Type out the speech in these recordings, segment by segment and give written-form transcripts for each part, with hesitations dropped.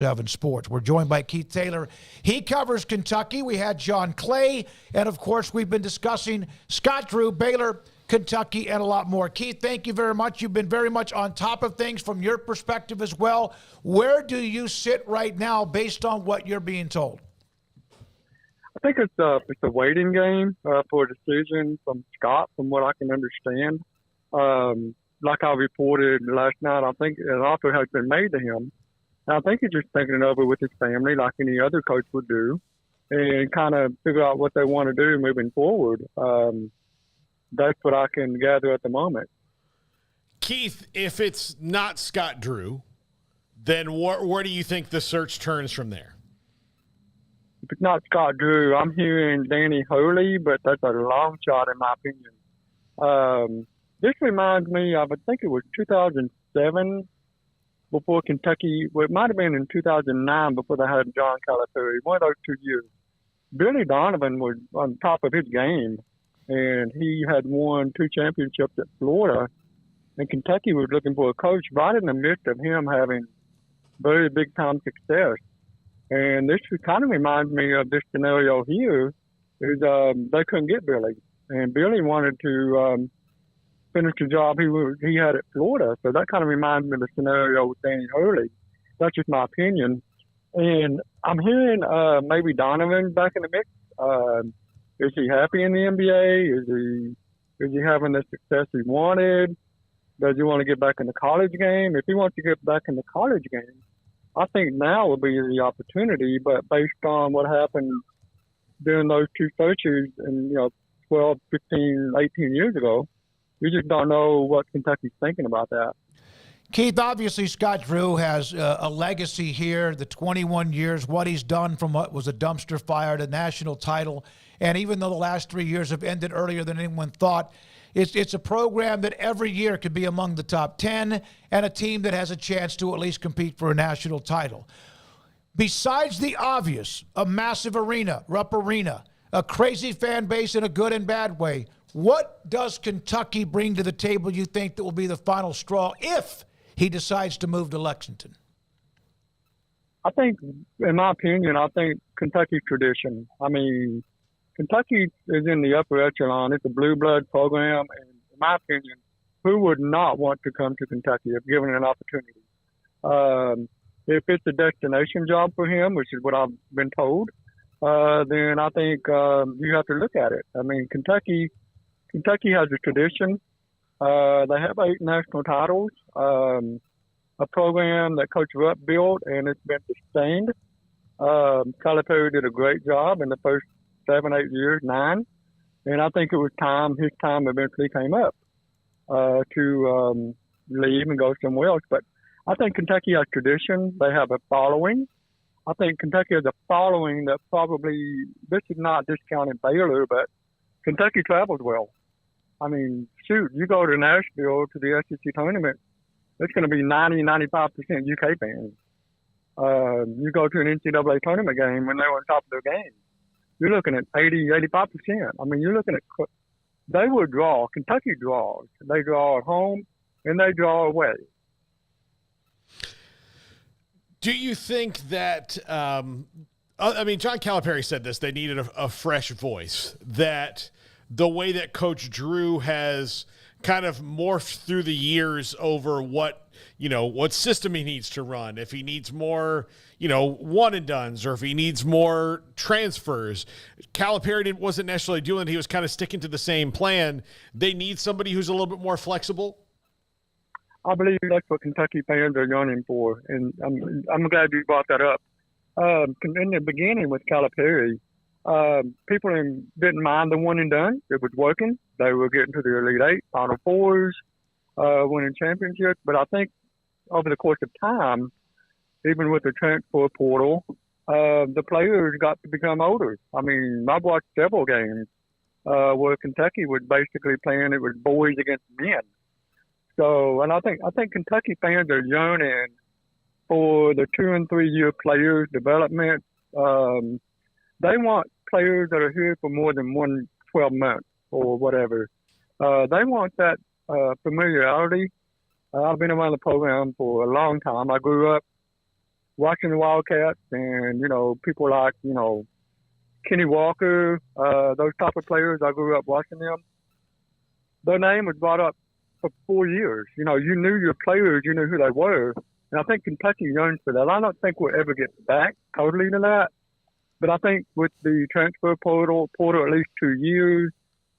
7 Sports. We're joined by Keith Taylor. He covers Kentucky. We had John Clay, and of course, we've been discussing Scott Drew, Baylor, Kentucky, and a lot more. Keith, thank you very much. You've been very much on top of things from your perspective as well. Where do you sit right now based on what you're being told? I think it's a waiting game for a decision from Scott, from what I can understand. Like I reported last night, I think an offer has been made to him. And I think he's just thinking it over with his family like any other coach would do and kind of figure out what they want to do moving forward. That's what I can gather at the moment. Keith, if it's not Scott Drew, then where do you think the search turns from there? If it's not Scott Drew, I'm hearing Danny Holey, but that's a long shot in my opinion. This reminds me of, I think it was 2007 before Kentucky, well, it might have been in 2009 before they had John Calipari, one of those 2 years. Billy Donovan was on top of his game, and he had won 2 championships at Florida, and Kentucky was looking for a coach right in the midst of him having very big-time success. And this kind of reminds me of this scenario here, is they couldn't get Billy, and Billy wanted to finish the job he had at Florida. So that kind of reminds me of the scenario with Danny Hurley. That's just my opinion. And I'm hearing maybe Donovan back in the mix. Is he happy in the NBA? Is he having the success he wanted? Does he want to get back in the college game? If he wants to get back in the college game, I think now would be the opportunity. But based on what happened during those 2 searches and, 12, 15, 18 years ago, we just don't know what Kentucky's thinking about that. Keith, obviously Scott Drew has a legacy here, the 21 years, what he's done from what was a dumpster fire to national title. And even though the last 3 years have ended earlier than anyone thought, it's a program that every year could be among the top 10 and a team that has a chance to at least compete for a national title. Besides the obvious, a massive arena, Rupp Arena, a crazy fan base in a good and bad way, what does Kentucky bring to the table, you think, that will be the final straw if he decides to move to Lexington? I think, in my opinion, Kentucky's tradition. I mean, Kentucky is in the upper echelon. It's a blue blood program. And in my opinion, who would not want to come to Kentucky if given an opportunity? If it's a destination job for him, which is what I've been told, then I think you have to look at it. I mean, Kentucky has a tradition. They have 8 national titles, a program that Coach Rupp built, and it's been sustained. Calipari did a great job in the first 7, 8 years, 9. And I think it was his time eventually came up to leave and go somewhere else. But I think Kentucky has tradition. They have a following. I think Kentucky has a following that probably, this is not discounting Baylor, but Kentucky travels well. I mean, shoot, you go to Nashville to the SEC tournament, it's going to be 90, 95% UK fans. You go to an NCAA tournament game when they're on top of their game, you're looking at 80, 85%. I mean, you're looking at, they will draw. Kentucky draws. They draw at home and they draw away. Do you think that, John Calipari said this, they needed a fresh voice, that the way that Coach Drew has kind of morphed through the years over what system he needs to run, if he needs more, one and dones, or if he needs more transfers. Calipari wasn't necessarily doing it. He was kind of sticking to the same plan. They need somebody who's a little bit more flexible. I believe that's what Kentucky fans are yearning for, and I'm glad you brought that up. In the beginning with Calipari, people didn't mind the one and done. It was working. They were getting to the Elite 8, Final Fours, winning championships. But I think over the course of time, even with the transfer portal, the players got to become older. I mean, I've watched several games where Kentucky was basically playing, it was boys against men. So, and I think Kentucky fans are yearning for the 2 and 3 year players development. They want players that are here for more than 12 months or whatever. They want that familiarity. I've been around the program for a long time. I grew up watching the Wildcats and, people like, Kenny Walker, those type of players, I grew up watching them. Their name was brought up for 4 years. You knew your players, you knew who they were. And I think Kentucky yearns for that. I don't think we'll ever get back totally to that. But I think with the transfer portal at least 2 years,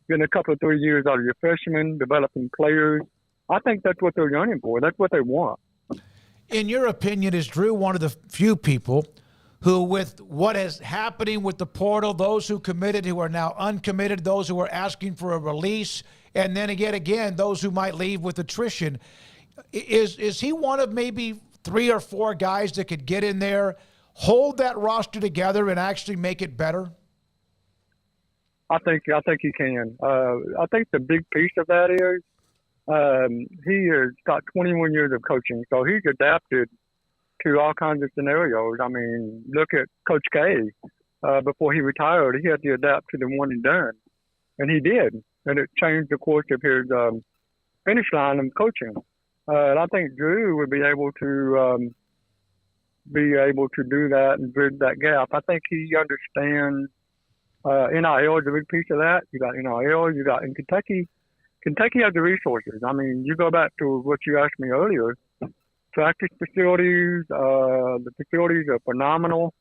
getting a couple of 3 years out of your freshmen, developing players, I think that's what they're yearning for. That's what they want. In your opinion, is Drew one of the few people who, with what is happening with the portal, those who committed who are now uncommitted, those who are asking for a release, and then again, those who might leave with attrition, is he one of maybe 3 or 4 guys that could get in there, hold that roster together, and actually make it better? I think he can. I think the big piece of that is he has got 21 years of coaching, so he's adapted to all kinds of scenarios. I mean, look at Coach K. Before he retired, he had to adapt to the one and done, and he did, and it changed the course of his finish line of coaching. And I think Drew would be able to do that and bridge that gap. I think he understands NIL is a big piece of that. You got NIL, in Kentucky has the resources. I mean, you go back to what you asked me earlier. Practice facilities, the facilities are phenomenal.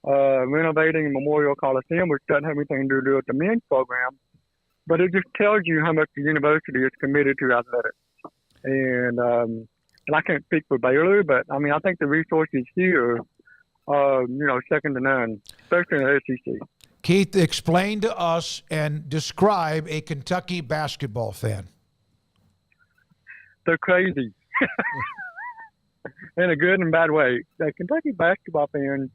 Renovating Memorial Coliseum, which doesn't have anything to do with the men's program, but it just tells you how much the university is committed to athletics. And I can't speak for Baylor, but I mean, I think the resources here are, second to none, especially in the SEC. Keith, explain to us and describe a Kentucky basketball fan. They're crazy. In a good and bad way. The Kentucky basketball fans,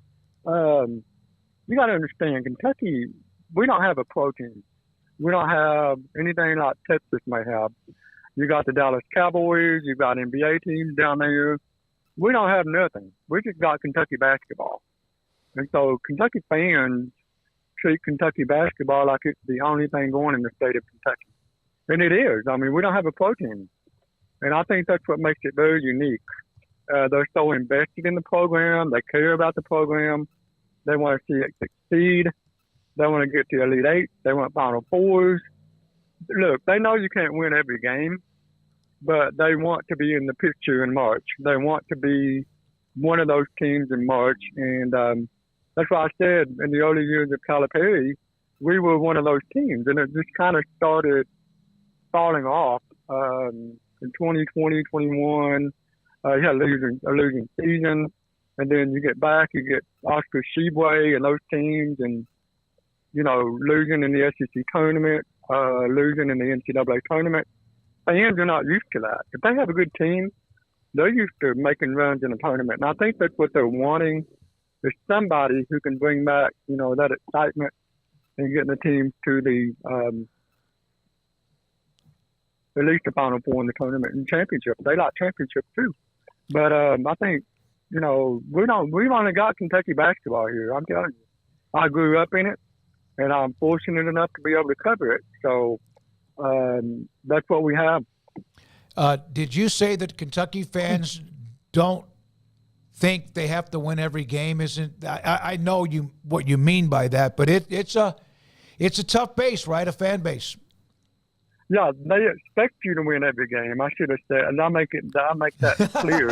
you got to understand, Kentucky, we don't have a pro team. We don't have anything like Texas may have. You got the Dallas Cowboys, you got NBA teams down there. We don't have nothing. We just got Kentucky basketball. And so Kentucky fans treat Kentucky basketball like it's the only thing going in the state of Kentucky. And it is. I mean, we don't have a pro team. And I think that's what makes it very unique. They're so invested in the program. They care about the program. They want to see it succeed. They want to get to Elite Eight. They want Final Fours. Look, they know you can't win every game, but they want to be in the picture in March. They want to be one of those teams in March. And that's why I said in the early years of Calipari, we were one of those teams. And it just kind of started falling off in 2020, 21. You had a losing season. And then you get back, you get Oscar Sheboy and those teams and, losing in the SEC tournament, losing in the NCAA tournament. Fans are not used to that. If they have a good team, they're used to making runs in a tournament. And I think that's what they're wanting is somebody who can bring back, that excitement and getting the team to the at least the Final Four in the tournament and championship. They like championship too. But I think, we've only got Kentucky basketball here. I'm telling you. I grew up in it, and I'm fortunate enough to be able to cover it. So that's what we have. Did you say that Kentucky fans don't think they have to win every game? I know what you mean by that, but it's a tough base, right? A fan base. Yeah, they expect you to win every game. I should have said, and I'll make that clear.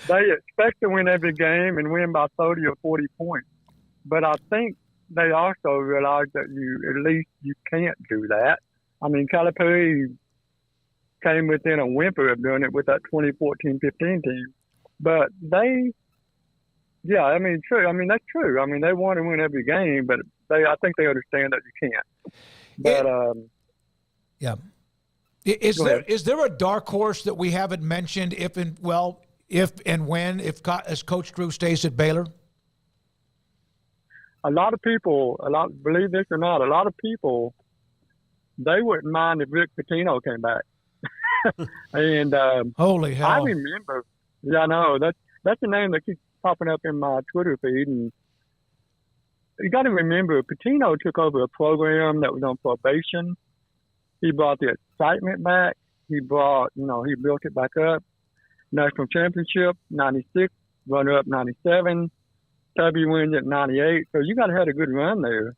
They expect to win every game and win by 30 or 40 points. But I think they also realize that you can't do that. I mean, Calipari came within a whimper of doing it with that 2014-15 team. But true. I mean, that's true. I mean, they want to win every game, but I think they understand that you can't. But yeah. Is there a dark horse that we haven't mentioned as Coach Drew stays at Baylor? A lot of people, believe this or not, a lot of people, they wouldn't mind if Rick Pitino came back. And holy hell! I remember. Yeah, I know that's the name that keeps popping up in my Twitter feed, and you got to remember, Pitino took over a program that was on probation. He brought the excitement back. He brought, he built it back up. National championship, 96, runner-up 97, W wins at 98. So you got to have a good run there.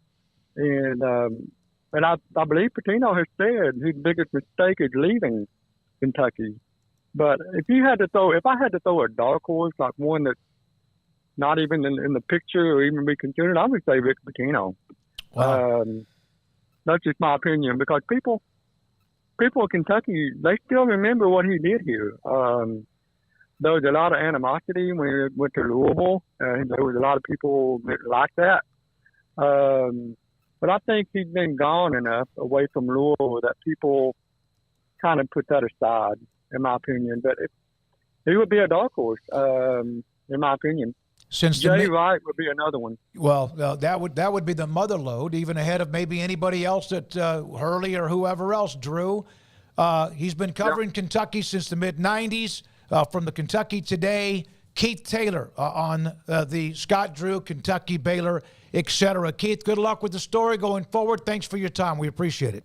And I believe Pitino has said his biggest mistake is leaving Kentucky. But if I had to throw a dark horse, like one that's not even in the picture or even be considered, I would say Rick Pitino. Wow. That's just my opinion, because people in Kentucky, they still remember what he did here. There was a lot of animosity when he went to Louisville, and there was a lot of people that liked that. But I think he's been gone enough away from Louisville that people kind of put that aside, in my opinion. But he would be a dark horse, in my opinion. Since Jay Wright would be another one. Well, that would be the mother lode, even ahead of maybe anybody else that Hurley or whoever else. Drew, he's been covering Kentucky since the mid '90s. From the Kentucky Today, Keith Taylor on the Scott Drew, Kentucky, Baylor, etc. Keith, good luck with the story going forward. Thanks for your time. We appreciate it.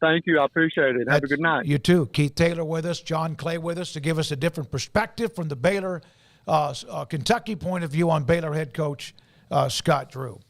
Thank you. I appreciate it. Have a good night. You too. Keith Taylor with us, John Clay with us to give us a different perspective from the Baylor, Kentucky point of view on Baylor head coach Scott Drew.